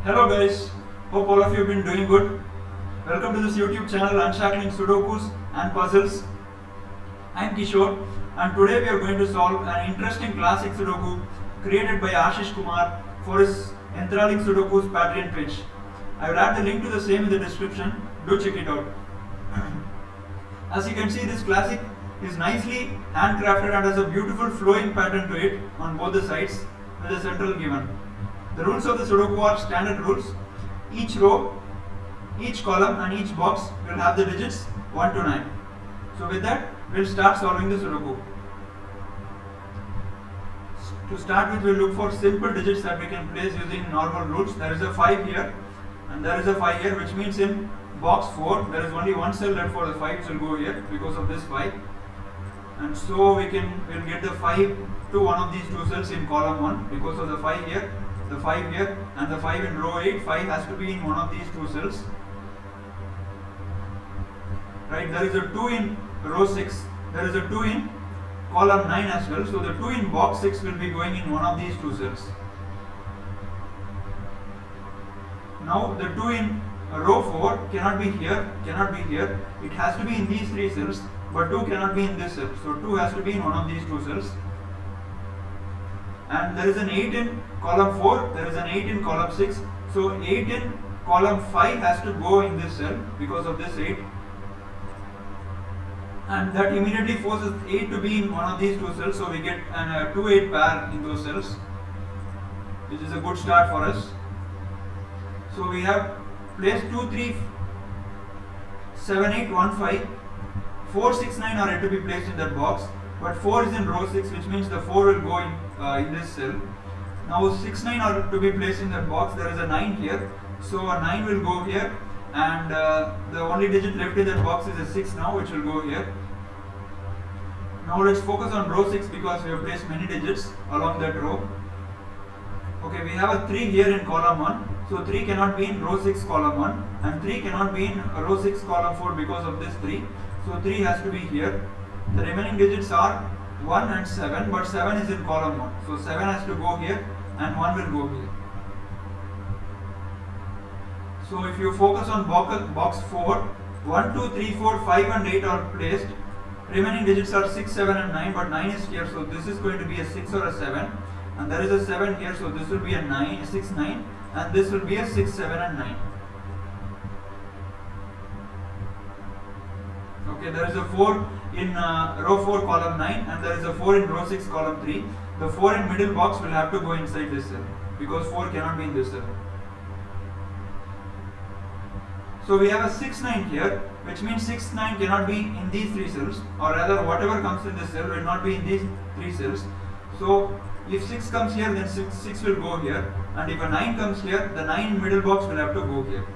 Hello guys, hope all of you have been doing good. Welcome to this YouTube channel Unshackling Sudokus and Puzzles. I am Kishore and today we are going to solve an interesting classic Sudoku created by Ashish Kumar for his enthralling Sudokus Patreon page. I will add the link to the same in the description, do check it out. As you can see, this classic is nicely handcrafted and has a beautiful flowing pattern to it on both the sides with a central given. The rules of the Sudoku are standard rules. Each row, each column and each box will have the digits 1 to 9. So with that, we'll start solving the Sudoku. To start with, we'll look for simple digits that we can place using normal rules. There is a 5 here and there is a 5 here, which means in box 4 there is only one cell left for the 5, which will go here because of this 5. And so we'll get the 5 to one of these two cells in column 1 because of the 5 here, the 5 here and the 5 in row 8. 5 has to be in one of these two cells. Right, there is a 2 in row 6, there is a 2 in column 9 as well. So the 2 in box 6 will be going in one of these two cells. Now the 2 in row 4 cannot be here, it has to be in these three cells, but 2 cannot be in this cell. So 2 has to be in one of these two cells. And there is an 8 in column 4, there is an 8 in column 6. So 8 in column 5 has to go in this cell because of this 8. And that immediately forces 8 to be in one of these two cells. So we get an 2-8 pair in those cells, which is a good start for us. So we have placed 2, 3, 7, 8, 1, 5. 4, 6, 9 are yet to be placed in that box, but 4 is in row 6, which means the 4 will go in this cell. Now 6, 9 are to be placed in that box. There is a 9 here, so a 9 will go here, and the only digit left in that box is a 6 now, which will go here. Now let's focus on row 6 because we have placed many digits along that row. Okay, we have a 3 here in column 1, so 3 cannot be in row 6 column 1, and 3 cannot be in row 6 column 4 because of this 3. So 3 has to be here. The remaining digits are 1 and 7, but 7 is in column 1. So 7 has to go here and 1 will go here. So if you focus on box 4, 1, 2, 3, 4, 5 and 8 are placed. Remaining digits are 6, 7 and 9, but 9 is here, so this is going to be a 6 or a 7. And there is a 7 here, so this will be a 9, 6, 9, and this will be a 6, 7 and 9. Okay, there is a 4 in row 4 column 9 and there is a 4 in row 6 column 3. The 4 in middle box will have to go inside this cell because 4 cannot be in this cell. So we have a 6, 9 here, which means 6, 9 cannot be in these three cells, or rather whatever comes in this cell will not be in these three cells. So if 6 comes here, then 6 will go here, and if a 9 comes here, the 9 in middle box will have to go here.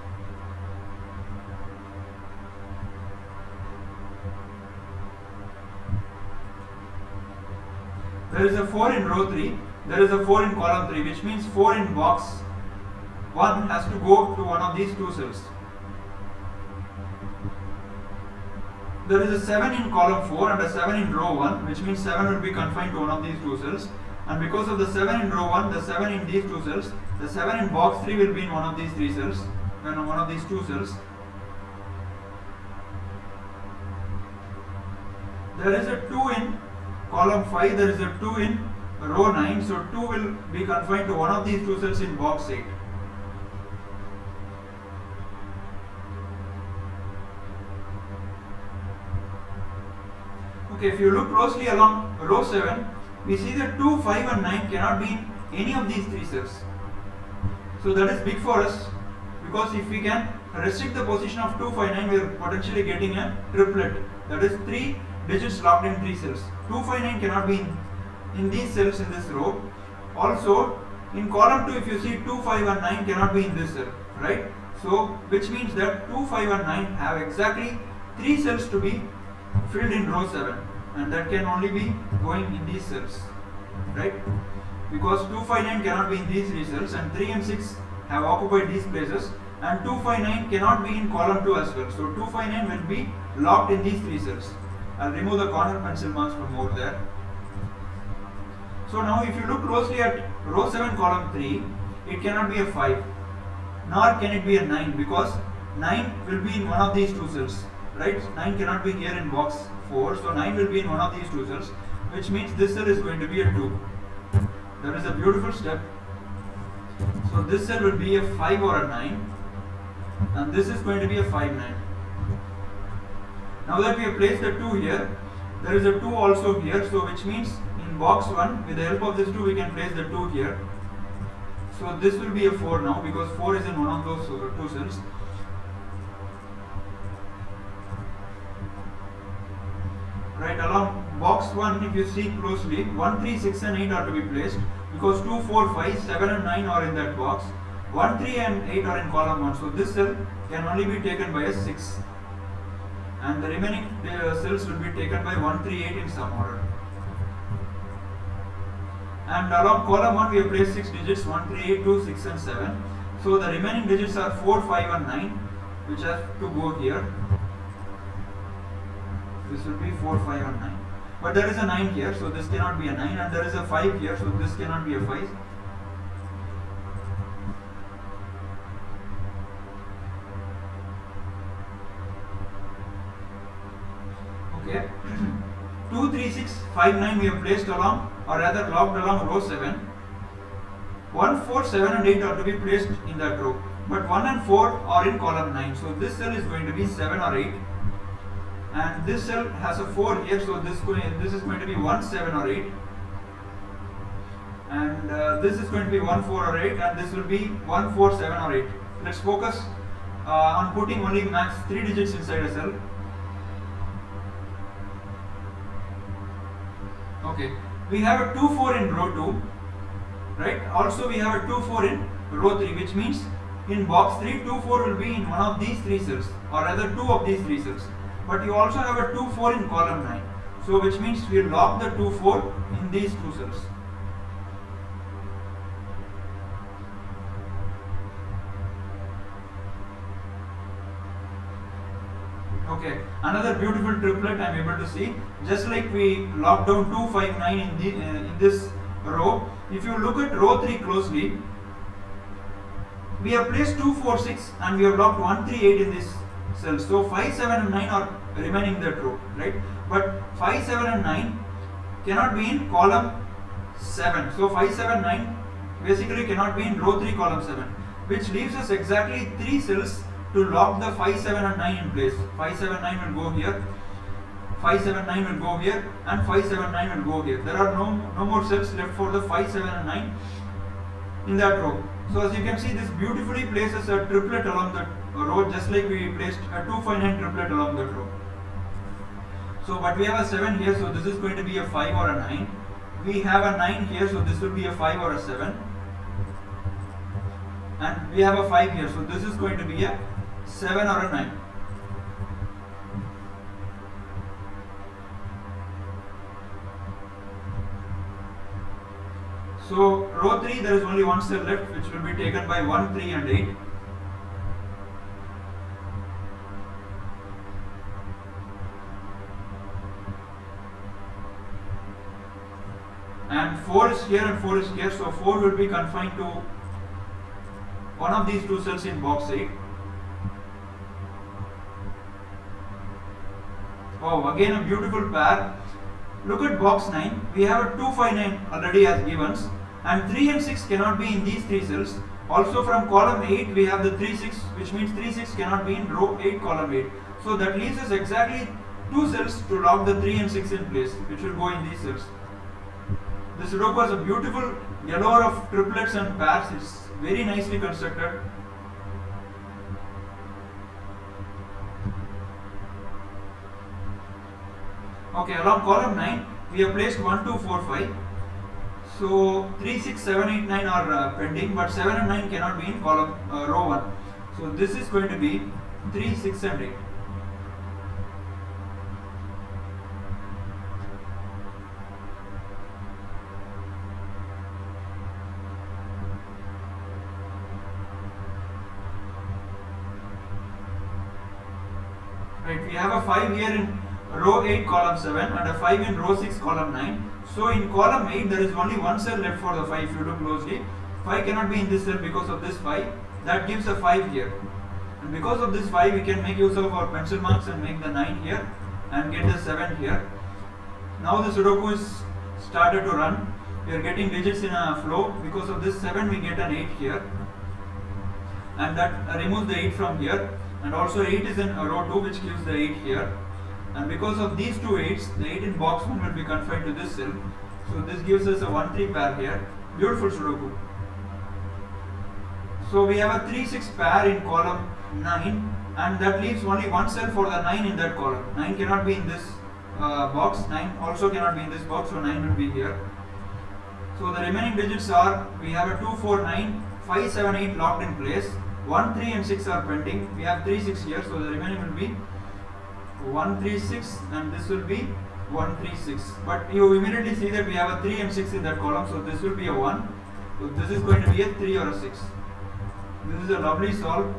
There is a 4 in row 3, there is a 4 in column 3, which means 4 in box 1 has to go to one of these two cells. There is a 7 in column 4 and a 7 in row 1, which means 7 will be confined to one of these two cells. And because of the 7 in row 1, the 7 in these two cells, the 7 in box 3 will be in one of these three cells, and one of these two cells. There is a 2 in column 5, there is a 2 in row 9, so 2 will be confined to one of these two cells in box 8. Okay, if you look closely along row 7, we see that 2, 5 and 9 cannot be in any of these three cells. So that is big for us, because if we can restrict the position of 2, 5, 9, we are potentially getting a triplet. That is 3 digits locked in 3 cells. 2, 5, 9 cannot be in these cells in this row. Also, in column 2, if you see 2, 5 and 9 cannot be in this cell, right? So, which means that 2, 5 and 9 have exactly 3 cells to be filled in row 7, and that can only be going in these cells, right? Because 2, 5, 9 cannot be in these 3 cells, and 3 and 6 have occupied these places, and 2, 5, 9 cannot be in column 2 as well. So 2, 5, 9 will be locked in these 3 cells. I'll remove the corner pencil marks from over there. So now if you look closely at row 7 column 3, it cannot be a 5. nor can it be a 9, because 9 will be in one of these two cells, right? 9 cannot be here in box 4, so 9 will be in one of these two cells, which means this cell is going to be a 2. That is a beautiful step. So this cell will be a 5 or a 9, and this is going to be a 5, 9. Now that we have placed the 2 here, there is a 2 also here, so which means in box 1, with the help of this 2, we can place the 2 here. So this will be a 4 now, because 4 is in one of those two cells. Right, along box 1, if you see closely, 1, 3, 6 and 8 are to be placed, because 2, 4, 5, 7 and 9 are in that box. 1, 3 and 8 are in column 1, so this cell can only be taken by a 6. And the remaining cells will be taken by 1, 3, 8 in some order. And along column 1 we have placed 6 digits, 1, 3, 8, 2, 6 and 7. So the remaining digits are 4, 5 and 9, which have to go here. This will be 4, 5 and 9. But there is a 9 here, so this cannot be a 9, and there is a 5 here, so this cannot be a 5. Okay. 2, 3, 6, 5, 9 we have placed along, or rather locked along row 7. 1, 4, 7 and 8 are to be placed in that row. But 1 and 4 are in column 9. So this cell is going to be 7 or 8. And this cell has a 4 here, so this is going to be 1, 7 or 8. And this is going to be 1, 4 or 8, and this will be 1, 4, 7 or 8. Let's focus on putting only max 3 digits inside a cell. Okay, we have a 2, 4 in row 2, right? Also we have a 2, 4 in row 3, which means in box 3, 2, 4 will be in one of these 3 cells, or rather 2 of these 3 cells. But you also have a 2, 4 in column 9. So which means we will lock the 2, 4 in these 2 cells. Okay, another beautiful triplet I am able to see. Just like we locked down 2, 5, 9 in this row, if you look at row 3 closely, we have placed 2, 4, 6 and we have locked 1, 3, 8 in this cell. So 5, 7 and 9 are remaining in that row, right? But 5, 7 and 9 cannot be in column 7. So 5, 7, 9 basically cannot be in row 3 column 7, which leaves us exactly 3 cells to lock the 5, 7 and 9 in place. 5, 7, 9 will go here, 5, 7, 9 will go here, and 5, 7, 9 will go here. There are no more cells left for the 5, 7 and 9 in that row. So as you can see, this beautifully places a triplet along the row, just like we placed a 2, 5, 9 triplet along that row. So but we have a 7 here, so this is going to be a 5 or a 9. We have a 9 here, so this will be a 5 or a 7. And we have a 5 here, so this is going to be a 7 or a 9. So row 3 there is only one cell left, which will be taken by 1, 3 and 8. And 4 is here and 4 is here, so 4 will be confined to one of these two cells in box 8. Oh, again a beautiful pair. Look at box 9. We have a 2, 5, 9 already as givens, and 3 and 6 cannot be in these 3 cells. Also from column 8 we have the 3, 6, which means 3, 6 cannot be in row 8 column 8. So that leaves us exactly 2 cells to lock the 3 and 6 in place, which will go in these cells. This row was a beautiful yellow of triplets and pairs. It's very nicely constructed. Okay, along column 9 we have placed 1, 2, 4, 5. So 3, 6, 7, 8, 9 are pending, but 7 and 9 cannot be in column row 1. So this is going to be 3, 6 and 8. Right, we have a 5 here in row 8 column 7 and a 5 in row 6 column 9. So in column 8 there is only one cell left for the 5 if you look closely. 5 cannot be in this cell because of this 5. That gives a 5 here. And because of this 5, we can make use of our pencil marks and make the 9 here and get the 7 here. Now the Sudoku is started to run. We are getting digits in a flow. Because of this 7, we get an 8 here. And that removes the 8 from here. And also 8 is in row 2, which gives the 8 here. And because of these two 8s, the 8 in box 1 will be confined to this cell. So this gives us a 1-3 pair here. Beautiful Sudoku. So we have a 3-6 pair in column 9, and that leaves only one cell for the 9 in that column. 9 cannot be in this box, 9 also cannot be in this box, so 9 will be here. So the remaining digits are, we have a 2, 4, 9, 5, 7, 8 locked in place, 1, 3 and 6 are pending. We have 3, 6 here, so the remaining will be 1, 3, 6 and this will be 1, 3, 6. But you immediately see that we have a 3 and 6 in that column, so this will be a 1. So this is going to be a 3 or a 6. This is a lovely solve.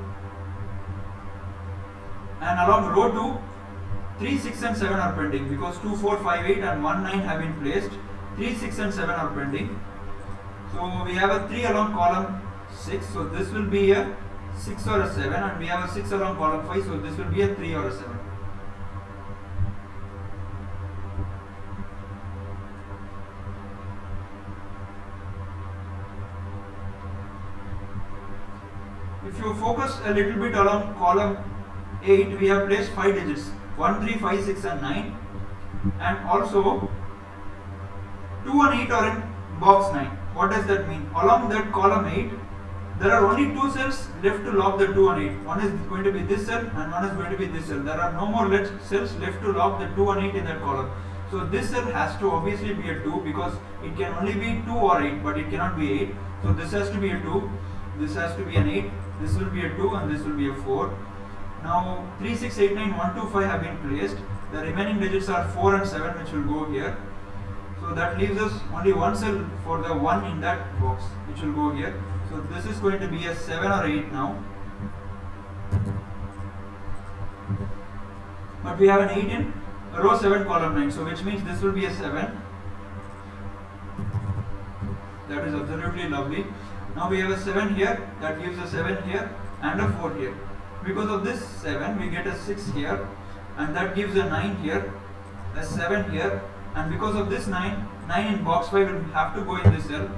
And along row 2, 3, 6 and 7 are pending because 2, 4, 5, 8 and 1, 9 have been placed. 3, 6 and 7 are pending. So we have a 3 along column 6, so this will be a 6 or a 7, and we have a 6 along column 5, so this will be a 3 or a 7. If you focus a little bit along column 8, we have placed 5 digits 1, 3, 5, 6 and 9, and also 2 and 8 are in box 9. What does that mean? Along that column 8, there are only 2 cells left to lock the 2 and 8. One is going to be this cell and one is going to be this cell. There are no more cells left to lock the 2 and 8 in that column. So this cell has to obviously be a 2 because it can only be 2 or 8, but it cannot be 8. So this has to be a 2, this has to be an 8, this will be a 2 and this will be a 4. Now 3, 6, 8, 9, 1, 2, 5 have been placed. The remaining digits are 4 and 7, which will go here. So that leaves us only one cell for the 1 in that box, which will go here. So this is going to be a 7 or 8 now. But we have an 8 in row 7 column 9, so which means this will be a 7. That is absolutely lovely. Now we have a 7 here, that gives a 7 here and a 4 here. Because of this 7, we get a 6 here, and that gives a 9 here, a 7 here, and because of this 9, 9 in box 5 will have to go in this cell,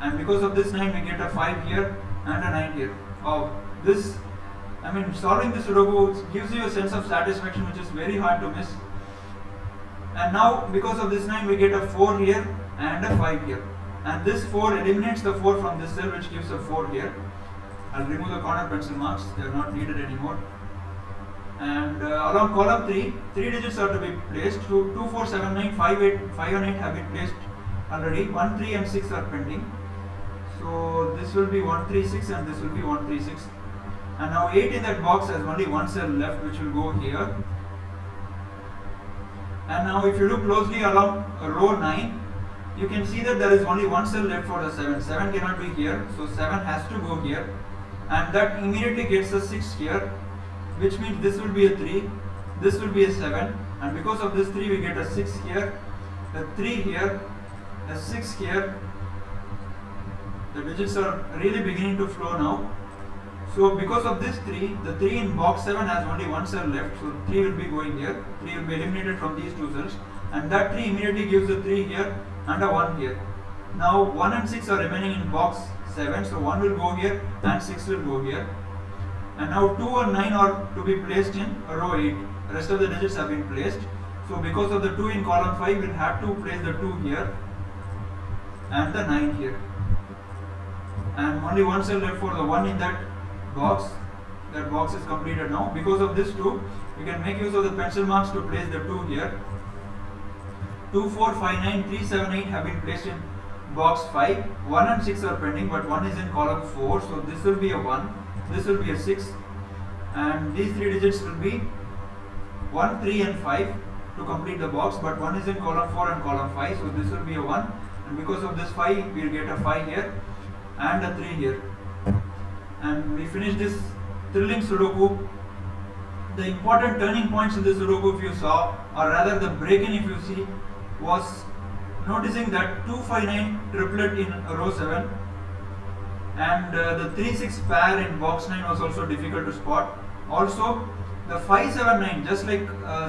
and because of this 9, we get a 5 here and a 9 here. Oh, this, I mean, solving this Sudoku gives you a sense of satisfaction which is very hard to miss. And now, because of this 9, we get a 4 here and a 5 here. And this 4 eliminates the 4 from this cell, which gives a 4 here. I'll remove the corner pencil marks, they are not needed anymore. And along column 3, 3 digits are to be placed. 2, 4, 7, 9, 5, 8, 5 and 8 have been placed already. 1, 3 and 6 are pending. So this will be 1, 3, 6 and this will be 1, 3, 6. And now 8 in that box has only one cell left, which will go here. And now if you look closely along row 9, you can see that there is only one cell left for the 7. 7 cannot be here, so 7 has to go here. And that immediately gets a 6 here, which means this will be a 3, this will be a 7, and because of this 3 we get a 6 here, a 3 here, a 6 here. The digits are really beginning to flow now. So because of this 3, the 3 in box 7 has only one cell left, so 3 will be going here, 3 will be eliminated from these 2 cells, and that 3 immediately gives a 3 here and a 1 here. Now 1 and 6 are remaining in box 7, so 1 will go here and 6 will go here. And now 2 and 9 are to be placed in row 8. The rest of the digits have been placed. So because of the 2 in column 5, we'll have to place the 2 here and the 9 here. And only one cell left for the 1 in that box. That box is completed now. Because of this 2, we can make use of the pencil marks to place the 2 here. 2, 4, 5, 9, 3, 7, 8 have been placed in box 5. 1 and 6 are pending, but 1 is in column 4, so this will be a 1, this will be a 6, and these 3 digits will be 1, 3 and 5 to complete the box, but 1 is in column 4 and column 5, so this will be a 1, and because of this 5, we will get a 5 here and a 3 here. And we finish this thrilling Sudoku. The important turning points in this Sudoku, if you saw, or rather the break-in if you see, was noticing that 259 triplet in row 7, and the 3-6 pair in box 9 was also difficult to spot. Also, the 5-7-9, just like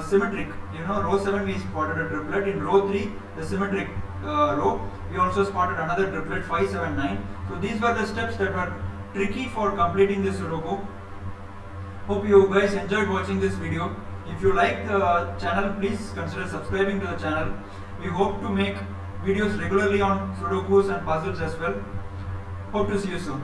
symmetric, row 7 we spotted a triplet, in row 3 the symmetric row we also spotted another triplet 5-7-9. So these were the steps that were tricky for completing this Sudoku. Hope you guys enjoyed watching this video. If you like the channel, please consider subscribing to the channel. We hope to make videos regularly on Sudokus and puzzles as well. Hope to see you soon.